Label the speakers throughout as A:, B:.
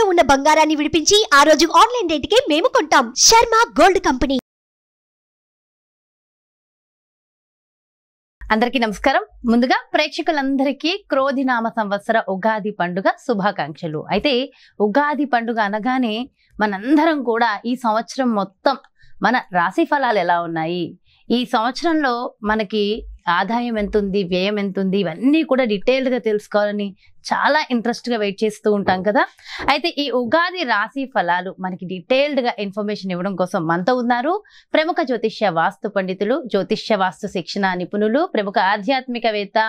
A: తాకట్టులో ఉన్న బంగారాన్ని విడిపించి ఆ రోజు ఆన్లైన్ రేటుకే మేము కొంటాం. Sharma gold company.
B: అందరికీ నమస్కారం. ముందుగా ప్రేక్షకులందరికీ క్రోధినామ సంవత్సర ఉగాది పండుగ శుభాకాంక్షలు. అయితే ఉగాది పండుగ అనగానే మనందరం కూడా ఈ సంవత్సరం మొత్తం మన రాశి ఫలాలు ఎలా ఉన్నాయి, ఈ సంవత్సరంలో మనకి ఆదాయం ఎంత ఉంది, వ్యయం ఎంత ఉంది, ఇవన్నీ కూడా డీటెయిల్డ్గా తెలుసుకోవాలని చాలా ఇంట్రెస్ట్గా వెయిట్ చేస్తూ ఉంటాం కదా. అయితే ఈ ఉగాది రాశి ఫలాలు మనకి డీటెయిల్డ్గా ఇన్ఫర్మేషన్ ఇవ్వడం కోసం మనతో ఉన్నారు ప్రముఖ జ్యోతిష్య వాస్తు పండితులు, జ్యోతిష్య వాస్తు శిక్షణ నిపుణులు, ప్రముఖ ఆధ్యాత్మికవేత్త,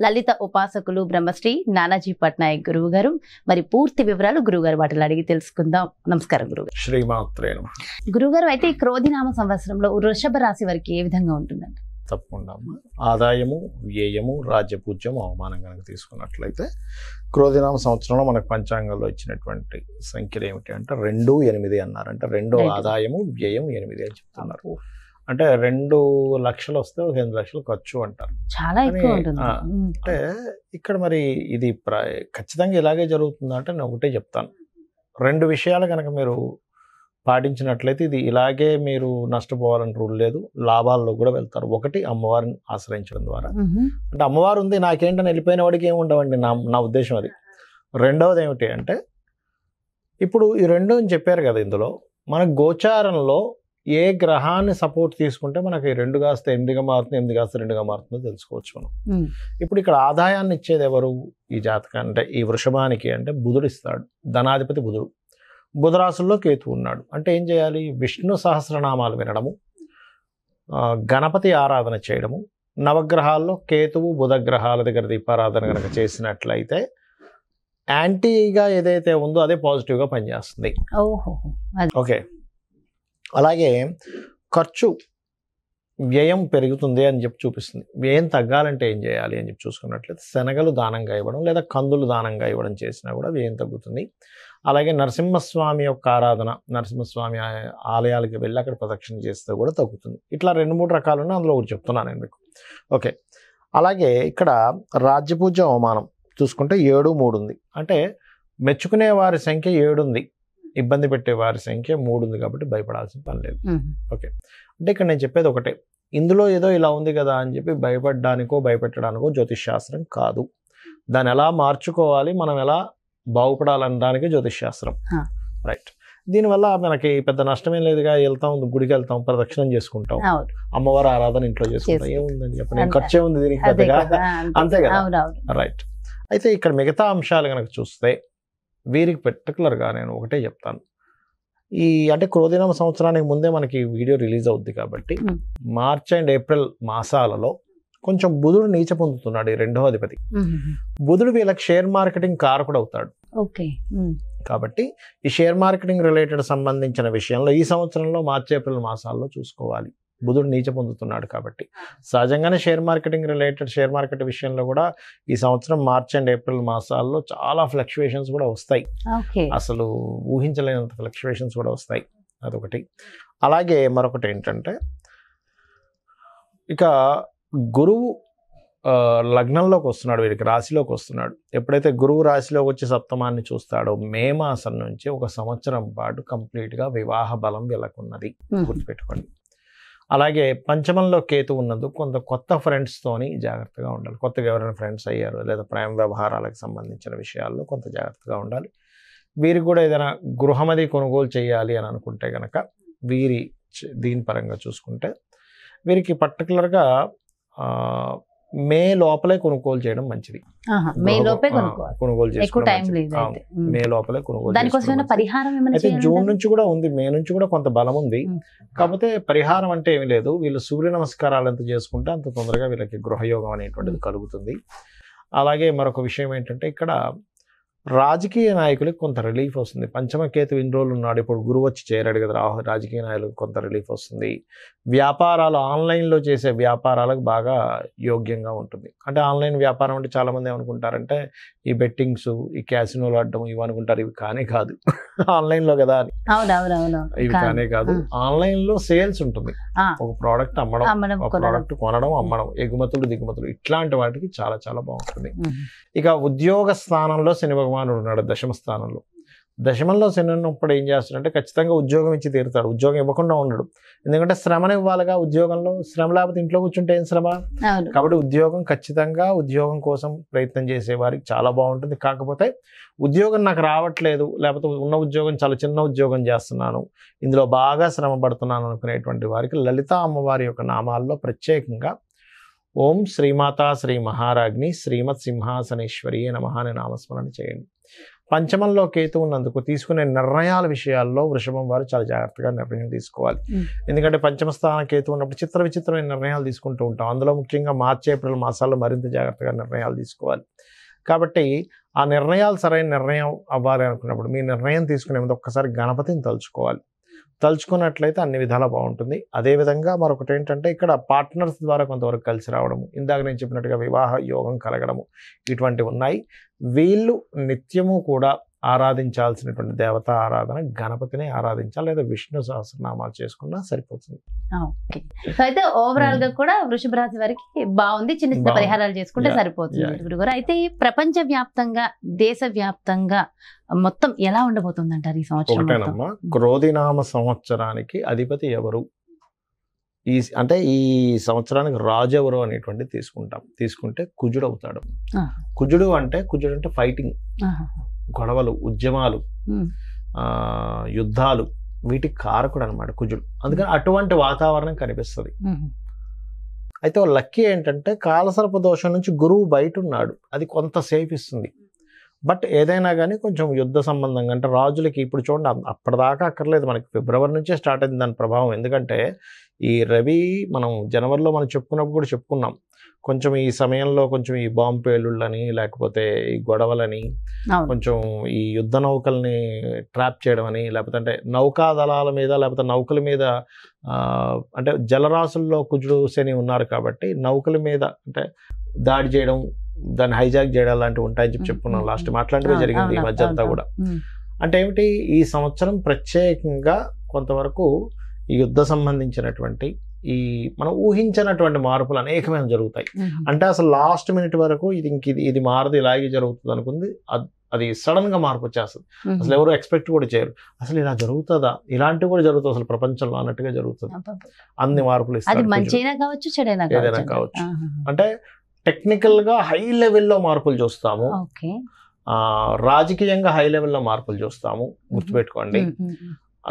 B: లలిత ఉపాసకులు బ్రహ్మశ్రీ నానాజీ పట్నాయక్ గురువు గారు. మరి పూర్తి వివరాలు గురువుగారు వాటిలో అడిగి తెలుసుకుందాం. నమస్కారం గురుగారు.
C: శ్రీమాత్రే నమః.
B: గురుగారు, అయితే ఈ క్రోధినామ సంవత్సరంలో వృషభ రాశి వారికి ఏ విధంగా ఉంటుందండి?
C: తప్పకుండా ఆదాయము, వ్యయము, రాజ్యపూజ్యం, అవమానం కనుక తీసుకున్నట్లయితే క్రోధినామ సంవత్సరంలో మనకు పంచాంగంలో ఇచ్చినటువంటి సంఖ్యలు ఏమిటి అంటే 2, 8 అన్నారు. అంటే 2 ఆదాయము, వ్యయం 8 అని చెప్తున్నారు. అంటే 2 లక్షలు వస్తే 8 లక్షలు ఖర్చు అంటారు.
B: చాలా ఎక్కువ ఉంటుంది.
C: అంటే ఇక్కడ మరి ఇది ఖచ్చితంగా ఇలాగే జరుగుతుందంటే నేను ఒకటే చెప్తాను. 2 విషయాలు కనుక మీరు పాటించినట్లయితే ఇది ఇలాగే మీరు నష్టపోవాలని రూల్ లేదు, లాభాల్లో కూడా వెళ్తారు. ఒకటి, అమ్మవారిని ఆశ్రయించడం ద్వారా. అంటే అమ్మవారు ఉంది నాకేంటని వెళ్ళిపోయిన వాడికి ఏమి ఉండవండి, నా ఉద్దేశం అది. రెండవది ఏమిటి అంటే ఇప్పుడు ఈ 2 అని చెప్పారు కదా, ఇందులో మన గోచారంలో ఏ గ్రహాన్ని సపోర్ట్ తీసుకుంటే మనకి 2 కాస్త 8గా మారుతుంది, 8 కాస్త 2గా మారుతుందో తెలుసుకోవచ్చు మనం. ఇప్పుడు ఇక్కడ ఆదాయాన్ని ఇచ్చేది ఎవరు ఈ జాతకాన్ని అంటే ఈ వృషభానికి అంటే బుధుడు ఇస్తాడు. ధనాధిపతి బుధుడు. బుధరాశుల్లో కేతు ఉన్నాడు. అంటే ఏం చేయాలి? విష్ణు సహస్రనామాలు వినడము, గణపతి ఆరాధన చేయడము, నవగ్రహాల్లో కేతువు బుధగ్రహాల దగ్గర దీపారాధన కనుక చేసినట్లయితే యాంటీగా ఏదైతే ఉందో అదే పాజిటివ్గా పనిచేస్తుంది. ఓకే. అలాగే ఖర్చు, వ్యయం పెరుగుతుంది అని చెప్పి చూపిస్తుంది. వ్యయం తగ్గాలంటే ఏం చేయాలి అని చెప్పి చూసుకున్నట్లయితే శనగలు దానంగా ఇవ్వడం లేదా కందులు దానంగా ఇవ్వడం చేసినా కూడా వ్యయం తగ్గుతుంది. అలాగే నరసింహస్వామి యొక్క ఆరాధన, నరసింహస్వామి ఆలయాలకు వెళ్ళి అక్కడ ప్రదక్షిణ చేస్తే కూడా తగ్గుతుంది. ఇట్లా 2-3 రకాలు ఉన్నాయి, అందులో ఒకటి చెప్తున్నాను నేను మీకు. ఓకే. అలాగే ఇక్కడ రాజ్యపూజ్య అవమానం చూసుకుంటే 7, 3 ఉంది. అంటే మెచ్చుకునే వారి సంఖ్య 7 ఉంది, ఇబ్బంది పెట్టే వారి సంఖ్య 3 ఉంది. కాబట్టి భయపడాల్సిన పని లేదు. ఓకే. అంటే ఇక్కడ నేను చెప్పేది ఒకటే, ఇందులో ఏదో ఇలా ఉంది కదా అని చెప్పి భయపడడానికో భయపెట్టడానికో జ్యోతిష్శాస్త్రం కాదు. దాన్ని ఎలా మార్చుకోవాలి, మనం ఎలా బాగుపడాలనడానికి జ్యోతిష్శాస్త్రం. రైట్. దీనివల్ల మనకి పెద్ద నష్టమేం లేదుగా. వెళ్తాం, గుడికి వెళ్తాం, ప్రదక్షిణం చేసుకుంటాం, అమ్మవారి ఆరాధన ఇంట్లో చేసుకుంటాం, ఏముందని చెప్పండి, ఖర్చే ఉంది దీనికి పెద్దగా, అంతే కదా. రైట్. అయితే ఇక్కడ మిగతా అంశాలు కనుక చూస్తే వీరికి పర్టికులర్గా నేను ఒకటే చెప్తాను. ఈ అంటే క్రోధినామ సంవత్సరానికి ముందే మనకి వీడియో రిలీజ్ అవుద్ది కాబట్టి మార్చ్ అండ్ ఏప్రిల్ మాసాలలో కొంచెం బుధుడు నీచ పొందుతున్నాడు, ఈ 2వ అధిపతి. బుధుడు వీళ్ళకి షేర్ మార్కెటింగ్ కారకుడు అవుతాడు. కాబట్టి ఈ షేర్ మార్కెటింగ్ రిలేటెడ్ సంబంధించిన విషయంలో ఈ సంవత్సరంలో మార్చ్ ఏప్రిల్ మాసాల్లో చూసుకోవాలి. బుధుడు నీచ పొందుతున్నాడు కాబట్టి సహజంగానే షేర్ మార్కెట్ విషయంలో కూడా ఈ సంవత్సరం మార్చ్ అండ్ ఏప్రిల్ మాసాల్లో చాలా ఫ్లక్చువేషన్స్ కూడా వస్తాయి. అసలు ఊహించలేనంత ఫ్లక్చువేషన్స్ కూడా వస్తాయి. అదొకటి. అలాగే మరొకటి ఏంటంటే ఇక గురువు లగ్నంలోకి వస్తున్నాడు, వీరికి రాశిలోకి వస్తున్నాడు. ఎప్పుడైతే గురువు రాశిలోకి వచ్చి సప్తమాన్ని చూస్తాడో మే మాసం నుంచి 1 సంవత్సరం పాటు కంప్లీట్గా వివాహ బలం వీళ్ళకున్నది, గుర్తుపెట్టుకోండి. అలాగే పంచమంలో కేతు ఉన్నందుకు కొంత కొత్త ఫ్రెండ్స్తోని జాగ్రత్తగా ఉండాలి. కొత్తగా ఎవరైనా ఫ్రెండ్స్ అయ్యారు లేదా ప్రేమ వ్యవహారాలకు సంబంధించిన విషయాల్లో కొంత జాగ్రత్తగా ఉండాలి. వీరికి కూడా ఏదైనా గృహమది కొనుగోలు చేయాలి అని అనుకుంటే కనుక దీని పరంగా చూసుకుంటే వీరికి పర్టికులర్గా మే లోపలే కొనుగోలు చేయడం మంచిది. కొనుగోలు చేసుకోవడం మే లోపలే కొనుగోలు. అయితే జూన్ నుంచి కూడా ఉంది, మే నుంచి కూడా కొంత బలం ఉంది. కాకపోతే పరిహారం అంటే ఏమి లేదు, వీళ్ళు సూర్య నమస్కారాలు ఎంత చేసుకుంటే అంత తొందరగా వీళ్ళకి గృహయోగం అనేటువంటిది కలుగుతుంది. అలాగే మరొక విషయం ఏంటంటే ఇక్కడ రాజకీయ నాయకులకు కొంత రిలీఫ్ వస్తుంది. పంచమకేతు ఇన్ని రోజులు ఉన్నాడు, ఇప్పుడు గురువు వచ్చి చేరాడు కదా, రాజకీయ నాయకులకు కొంత రిలీఫ్ వస్తుంది. వ్యాపారాలు, ఆన్లైన్లో చేసే వ్యాపారాలకు బాగా యోగ్యంగా ఉంటుంది. అంటే ఆన్లైన్ వ్యాపారం అంటే చాలామంది ఏమనుకుంటారంటే ఈ బెట్టింగ్స్, ఈ క్యాసినోలు ఆడడం ఇవి అనుకుంటారు. ఇవి కానే కాదు, ఆన్లైన్లో కదా అని. ఇవి కానే కాదు, ఆన్లైన్లో సేల్స్ ఉంటుంది. ఒక ప్రోడక్ట్ అమ్మడం, ఒక ప్రోడక్ట్ కొనడం, అమ్మడం, ఎగుమతులు దిగుమతులు, ఇట్లాంటి వాటికి చాలా చాలా బాగుంటుంది. ఇక ఉద్యోగ స్థానంలో శని భగవానుడు ఉన్నాడు, 10వ స్థానంలో. దశమంలో శని ఉన్నప్పుడు ఏం చేస్తాడంటే ఖచ్చితంగా ఉద్యోగం ఇచ్చి తీరుతాడు, ఉద్యోగం ఇవ్వకుండా ఉండడు. ఎందుకంటే శ్రమను ఇవ్వాలిగా, ఉద్యోగంలో శ్రమ లేకపోతే ఇంట్లో కూర్చుంటే ఏం శ్రమ. కాబట్టి ఉద్యోగం ఖచ్చితంగా, ఉద్యోగం కోసం ప్రయత్నం చేసే వారికి చాలా బాగుంటుంది. కాకపోతే ఉద్యోగం నాకు రావట్లేదు, లేకపోతే ఉన్న ఉద్యోగం చాలా చిన్న ఉద్యోగం చేస్తున్నాను, ఇందులో బాగా శ్రమ పడుతున్నాను అనుకునేటువంటి వారికి లలితా అమ్మవారి యొక్క నామాల్లో ప్రత్యేకంగా ఓం శ్రీమాతా శ్రీ మహారాజ్ని శ్రీమత్ సింహాసనేశ్వరి నమః అని నామస్మరణ చేయండి. పంచమంలో కేతు ఉన్నందుకు తీసుకునే నిర్ణయాల విషయాల్లో వృషభం వారు చాలా జాగ్రత్తగా నిర్ణయం తీసుకోవాలి. ఎందుకంటే పంచమ స్థాన కేతు ఉన్నప్పుడు చిత్ర విచిత్రమైన నిర్ణయాలు తీసుకుంటూ ఉంటాం. అందులో ముఖ్యంగా మార్చి ఏప్రిల్ మాసాల్లో మరింత జాగ్రత్తగా నిర్ణయాలు తీసుకోవాలి. కాబట్టి ఆ నిర్ణయాలు సరైన నిర్ణయం అవ్వాలి అనుకున్నప్పుడు మీ నిర్ణయం తీసుకునే ముందు ఒక్కసారి గణపతిని తలుచుకున్నట్లయితే అన్ని విధాలా బాగుంటుంది. అదేవిధంగా మరొకటి ఏంటంటే ఇక్కడ పార్ట్నర్స్ ద్వారా కొంతవరకు కలిసి రావడము, ఇందాక నేను చెప్పినట్టుగా వివాహ యోగం కలగడము, ఇటువంటివి ఉన్నాయి. వీళ్ళు నిత్యము కూడా ఆరాధించాల్సినటువంటి దేవతా ఆరాధన గణపతిని ఆరాధించాలి, లేదా విష్ణు సహస్రనామాలు చేసుకున్నా సరిపోతుంది.
B: ఓకే, సో అయితే ఓవరాల్ గా కూడా వృషభ రాశి వారికి బాగుంది, చిన్న చిన్న పరిహారాలు చేసుకుంటే సరిపోతుంది గురుగారు. అయితే ప్రపంచ వ్యాప్తంగా, దేశ వ్యాప్తంగా మొత్తం ఎలా ఉండబోతుంది అంటారు ఈ సంవత్సరం?
C: ఒకటేనమ్మా, క్రోధినామ సంవత్సరానికి అధిపతి ఎవరు, అంటే ఈ సంవత్సరానికి రాజు ఎవరు అనేటువంటిది తీసుకుంటే కుజుడు అవుతాడు. కుజుడు అంటే ఫైటింగ్, గొడవలు, ఉద్యమాలు, యుద్ధాలు, వీటికి కారకుడు అనమాట కుజుడు. అందుకని అటువంటి వాతావరణం కనిపిస్తుంది. అయితే లక్కీ ఏంటంటే కాలసర్ప దోషం నుంచి గురువు బయట ఉన్నాడు, అది కొంత సేఫ్ ఇస్తుంది. బట్ ఏదైనా కానీ కొంచెం యుద్ధ సంబంధంగా, అంటే రాజులకి ఇప్పుడు చూడండి అప్పటిదాకా అక్కర్లేదు, మనకి ఫిబ్రవరి నుంచే స్టార్ట్ అయింది దాని ప్రభావం. ఎందుకంటే ఈ రవి మనం జనవరిలో మనం చెప్పుకున్నప్పుడు కూడా చెప్పుకున్నాం, కొంచెం ఈ సమయంలో కొంచెం ఈ బాంబు పేలుళ్ళని, లేకపోతే ఈ గొడవలని, కొంచెం ఈ యుద్ధ నౌకల్ని ట్రాప్ చేయడం అని, లేకపోతే అంటే నౌకా దళాల మీద, లేకపోతే నౌకల మీద, అంటే జలరాశుల్లో కుజుడు శని ఉన్నారు కాబట్టి నౌకల మీద అంటే దాడి చేయడం, దాన్ని హైజాక్ చేయడం లాంటివి ఉంటాయని చెప్పుకున్నాం లాస్ట్ మాట్లాడితే జరిగింది ఈ మధ్య అంతా కూడా. అంటే ఏమిటి, ఈ సంవత్సరం ప్రత్యేకంగా కొంతవరకు ఈ యుద్ధ సంబంధించినటువంటి ఈ మనం ఊహించినటువంటి మార్పులు అనేకమైన జరుగుతాయి. అంటే అసలు లాస్ట్ మినిట్ వరకు ఇది మారదు, ఇలాగే జరుగుతుంది అనుకుంది, అది సడన్ గా మార్పు వచ్చేస్తుంది. అసలు ఎవరు ఎక్స్పెక్ట్ కూడా చేయరు, అసలు ఇలా జరుగుతుందా, ఇలాంటివి కూడా జరుగుతుంది అసలు ప్రపంచంలో అన్నట్టుగా జరుగుతుంది. అన్ని మార్పులు ఏదైనా కావచ్చు. అంటే టెక్నికల్ గా హై లెవెల్లో మార్పులు చూస్తాము, రాజకీయంగా హై లెవెల్లో మార్పులు చూస్తాము, గుర్తుపెట్టుకోండి.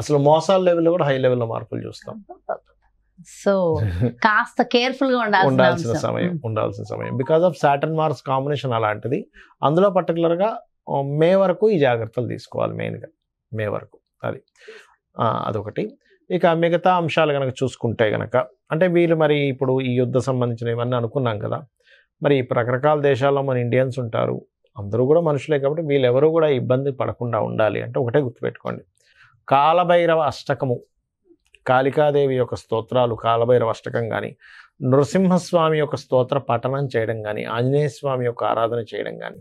C: అసలు మోసాల లెవెల్లో కూడా హై లెవెల్లో మార్పులు చూస్తాం.
B: సో కాస్త కేర్ఫుల్ గా ఉండాల్సిన
C: సమయం because of Saturn Mars combination అలాంటిది. అందులో పర్టికులర్ గా మే వరకు ఈ జాగ్రత్తలు తీసుకోవాలి, మెయిన్గా మే వరకు. అదొకటి. ఇక మిగతా అంశాలు కనుక చూసుకుంటే కనుక, అంటే వీళ్ళు మరి ఇప్పుడు ఈ యుద్ధ సంబంధించిన ఇవన్నీ అనుకున్నాం కదా, మరి రకరకాల దేశాల్లో మన ఇండియన్స్ ఉంటారు, అందరూ కూడా మనుషులే కాబట్టి వీళ్ళెవరూ కూడా ఇబ్బంది పడకుండా ఉండాలి అంటే ఒకటే గుర్తుపెట్టుకోండి, కాలభైరవ అష్టకము, కాళికాదేవి యొక్క స్తోత్రాలు, కాలభైరవ అష్టకం కానీ, నృసింహస్వామి యొక్క స్తోత్ర పఠనం చేయడం కానీ, ఆంజనేయ స్వామి యొక్క ఆరాధన చేయడం కానీ,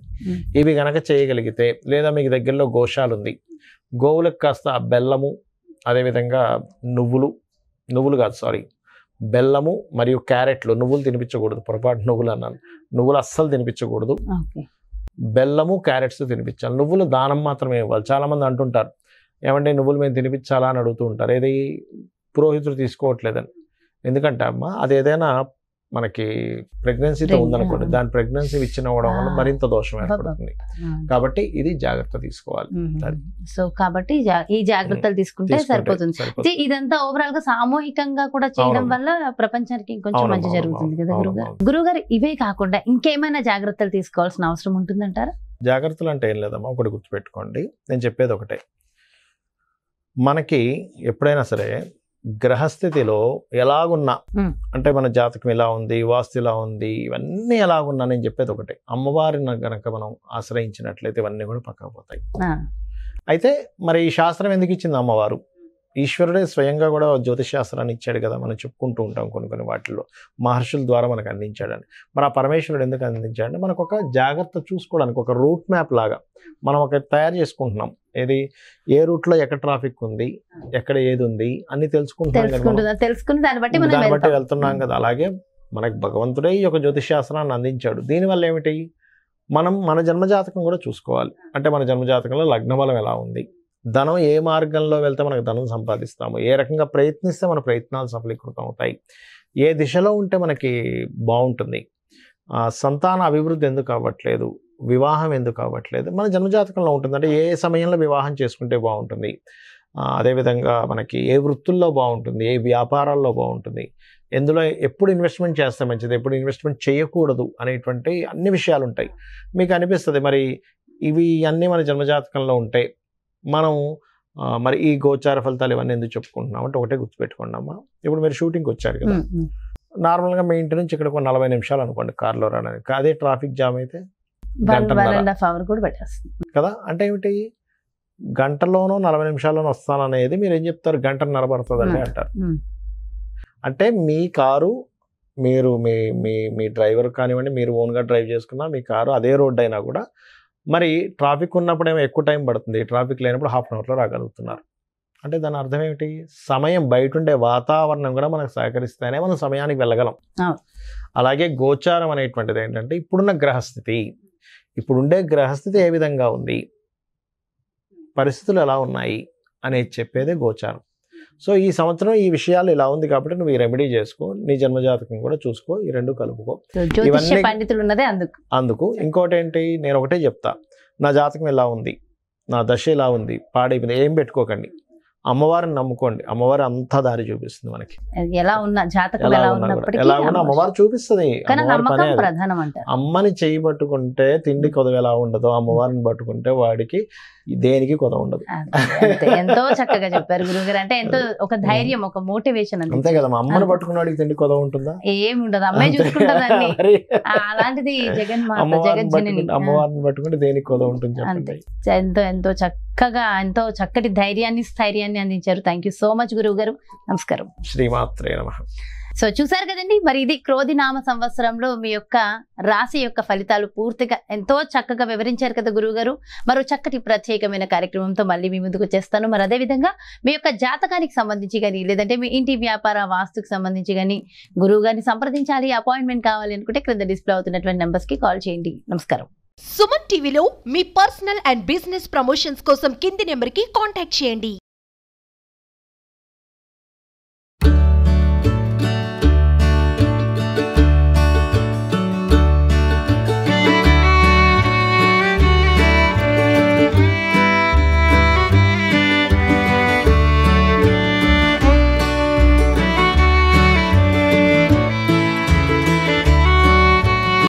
C: ఇవి గనక చేయగలిగితే, లేదా మీకు దగ్గరలో గోశాల ఉంది, గోవులకు కాస్త బెల్లము, అదేవిధంగా నువ్వులు కాదు సారీ బెల్లము మరియు క్యారెట్లు, నువ్వులు తినిపించకూడదు, పొరపాటు నువ్వులు అన్నాను, నువ్వులు అస్సలు తినిపించకూడదు, బెల్లము క్యారెట్స్ తినిపించాలి. నువ్వులు దానం మాత్రమే ఇవ్వాలి. చాలామంది అంటుంటారు ఏమంటే నువ్వులు మేము తినిపించాలా అని అడుగుతూ ఉంటారు, ఏది పురోహితుడు తీసుకోవట్లేదని. ఎందుకంటే అమ్మ అది ఏదైనా మనకి ప్రెగ్నెన్సీతో ఉందనుకోండి, దాని ప్రెగ్నెన్సీ ఇచ్చినవ్వడం వల్ల మరింత దోషం ఏర్పడుతుంది. కాబట్టి ఇది జాగ్రత్త తీసుకోవాలి.
B: సో కాబట్టి ఈ జాగ్రత్తలు తీసుకుంటే సరిపోతుంది. ఇదంతా ఓవరాల్ గా సామూహికంగా కూడా చేయడం వల్ల ప్రపంచానికి కొంచెం మంచి జరుగుతుంది కదా గురుగారు. ఇవే కాకుండా ఇంకేమైనా జాగ్రత్తలు తీసుకోవాల్సిన అవసరం ఉంటుందంటారా?
C: జాగ్రత్తలు అంటే ఏం లేదమ్మా, ఒకటి గుర్తుపెట్టుకోండి, నేను చెప్పేది ఒకటే, మనకి ఎప్పుడైనా సరే గ్రహస్థితిలో ఎలాగున్నా, అంటే మన జాతకం ఎలా ఉంది, వాస్తు ఎలా ఉంది, ఇవన్నీ ఎలాగున్నా నేను చెప్పేది ఒకటే, అమ్మవారిని గనక మనం ఆశ్రయించినట్లయితే ఇవన్నీ కూడా పక్కకు పోతాయి. అయితే మరి ఈ శాస్త్రం ఎందుకు ఇచ్చింది అమ్మవారు? ఈశ్వరుడే స్వయంగా కూడా జ్యోతిష్ శాస్త్రాన్ని ఇచ్చాడు కదా, మనం చెప్పుకుంటూ ఉంటాం కొన్ని వాటిల్లో, మహర్షుల ద్వారా మనకు అందించాడని. మరి ఆ పరమేశ్వరుడు ఎందుకు అందించాడంటే మనకు ఒక జాగ్రత్త చూసుకోవడానికి, ఒక రూట్ మ్యాప్ లాగా మనం ఒక తయారు చేసుకుంటున్నాం. ఏది, ఏ రూట్లో ఎక్కడ ట్రాఫిక్ ఉంది, ఎక్కడ ఏది ఉంది అన్ని
B: తెలుసుకుని దాన్ని బట్టి
C: వెళ్తున్నాం కదా. అలాగే మనకు భగవంతుడే ఈ యొక్క జ్యోతిష్ శాస్త్రాన్ని అందించాడు. దీనివల్ల ఏమిటి, మన జన్మజాతకం కూడా చూసుకోవాలి. అంటే మన జన్మజాతకంలో లగ్నబలం ఎలా ఉంది, ధనం ఏ మార్గంలో వెళ్తే మనకు ధనం సంపాదిస్తాము, ఏ రకంగా ప్రయత్నిస్తే మన ప్రయత్నాలు సఫలీకృతం అవుతాయి, ఏ దిశలో ఉంటే మనకి బాగుంటుంది, సంతాన అభివృద్ధి ఎందుకు అవ్వట్లేదు, వివాహం ఎందుకు అవ్వట్లేదు, మన జన్మజాతకంలో ఉంటుంది. అంటే ఏ సమయంలో వివాహం చేసుకుంటే బాగుంటుంది, అదేవిధంగా మనకి ఏ వృత్తుల్లో బాగుంటుంది, ఏ వ్యాపారాల్లో బాగుంటుంది, ఎందులో ఎప్పుడు ఇన్వెస్ట్మెంట్ చేస్తే మంచిది, ఎప్పుడు ఇన్వెస్ట్మెంట్ చేయకూడదు అనేటువంటి అన్ని విషయాలు ఉంటాయి. మీకు అనిపిస్తుంది మరి ఇవి అన్నీ మన జన్మజాతకంలో ఉంటాయి, మనం మరి ఈ గోచార ఫలితాలు ఇవన్నీ ఎందుకు చెప్పుకుంటున్నాం అంటే ఒకటే గుర్తుపెట్టుకోండి అమ్మా. ఇప్పుడు మీరు షూటింగ్కి వచ్చారు కదా, నార్మల్గా మీ ఇంటి నుంచి ఇక్కడ 40 నిమిషాలు అనుకోండి కార్లో రావడానికి. అదే ట్రాఫిక్ జామ్ అయితే కదా. అంటే ఏమిటి, గంటలోనో 40 నిమిషాల్లోనో వస్తాననేది మీరు ఏం చెప్తారు, గంటన్నర పడుతుందండి అంటారు. అంటే మీ కారు మీరు మీ డ్రైవర్ కానివ్వండి, మీరు ఓన్గా డ్రైవ్ చేసుకున్నా మీ కారు అదే రోడ్ అయినా కూడా మరి ట్రాఫిక్ ఉన్నప్పుడు ఏమో ఎక్కువ టైం పడుతుంది, ట్రాఫిక్ లేనప్పుడు హాఫ్ అన్ అవర్లో రాగలుగుతున్నారు. అంటే దాని అర్థం ఏమిటి, సమయం బయట ఉండే వాతావరణం కూడా మనకు సహకరిస్తేనే మనం సమయానికి వెళ్ళగలం. అలాగే గోచారం అనేటువంటిది ఏంటంటే ఇప్పుడున్న గ్రహస్థితి, ఇప్పుడుండే గ్రహస్థితి ఏ విధంగా ఉంది, పరిస్థితులు ఎలా ఉన్నాయి అనేది చెప్పేదే గోచారం. సో ఈ సంవత్సరం ఈ విషయాలు ఇలా ఉంది కాబట్టి నువ్వు ఈ రెమెడీ చేసుకో, నీ జన్మజాతకం కూడా చూసుకో, ఈ రెండు కలుపుకో.
B: ఇవన్నీ
C: అందుకు ఇంకోటి ఏంటి, నేను ఒకటే చెప్తా, నా జాతకం ఎలా ఉంది, నా దశ ఎలా ఉంది, పాడైపోయింది ఏం పెట్టుకోకండి, అమ్మవారిని నమ్ముకోండి, అమ్మవారి అంతా దారి చూపిస్తుంది మనకి.
B: ఎలా ఉన్న జాతకం ఎలా
C: ఉన్నా అమ్మవారు చూపిస్తుంది. అమ్మని చేయి పట్టుకుంటే తిండి కొదవ ఎలా ఉండదో, అమ్మవారిని పట్టుకుంటే వాడికి దేనికి కొదవ ఉండదు.
B: ఎంతో చక్కగా చెప్పారు గురుగారు. అంటే ఎంతో ఒక ధైర్యం, ఒక మోటివేషన్
C: అంతే కదా. అమ్మని పట్టుకున్న వాడికి తిండి కొదవ ఉంటుందా,
B: ఏమి ఉండదు, అమ్మాయి చూసుకుంటుందండి. అలాంటిది
C: అమ్మవారిని పట్టుకుంటే దేనికి కొదవ ఉంటుంది చెప్పండి.
B: ఎంతో చక్కగా, ఎంతో చక్కటి ధైర్యాన్ని, స్థైర్యాన్ని అందించారు. థ్యాంక్ యూ సో మచ్ గురువు గారు. నమస్కారం.
C: శ్రీమాత్రే నమః.
B: సో చూసారు కదండి, మరి ఇది క్రోధినామ సంవత్సరంలో మీ యొక్క రాశి యొక్క ఫలితాలు పూర్తిగా ఎంతో చక్కగా వివరించారు కదా గురువు గారు. మరో చక్కటి ప్రత్యేకమైన కార్యక్రమంతో మళ్ళీ మీ ముందుకు వచ్చేస్తాను. మరి అదేవిధంగా మీ యొక్క జాతకానికి సంబంధించి కానీ, లేదంటే మీ ఇంటి వ్యాపార వాస్తుకు సంబంధించి కానీ గురువు గారిని సంప్రదించాలి, అపాయింట్మెంట్ కావాలి అనుకుంటే క్రింద డిస్ప్లే అవుతున్నటువంటి నెంబర్స్ కి కాల్ చేయండి. నమస్కారం.
A: సుమన్ టీవీలో మీ పర్సనల్ అండ్ బిజినెస్ ప్రమోషన్స్ కోసం కింది నెంబర్ కి కాంటాక్ట్ చేయండి.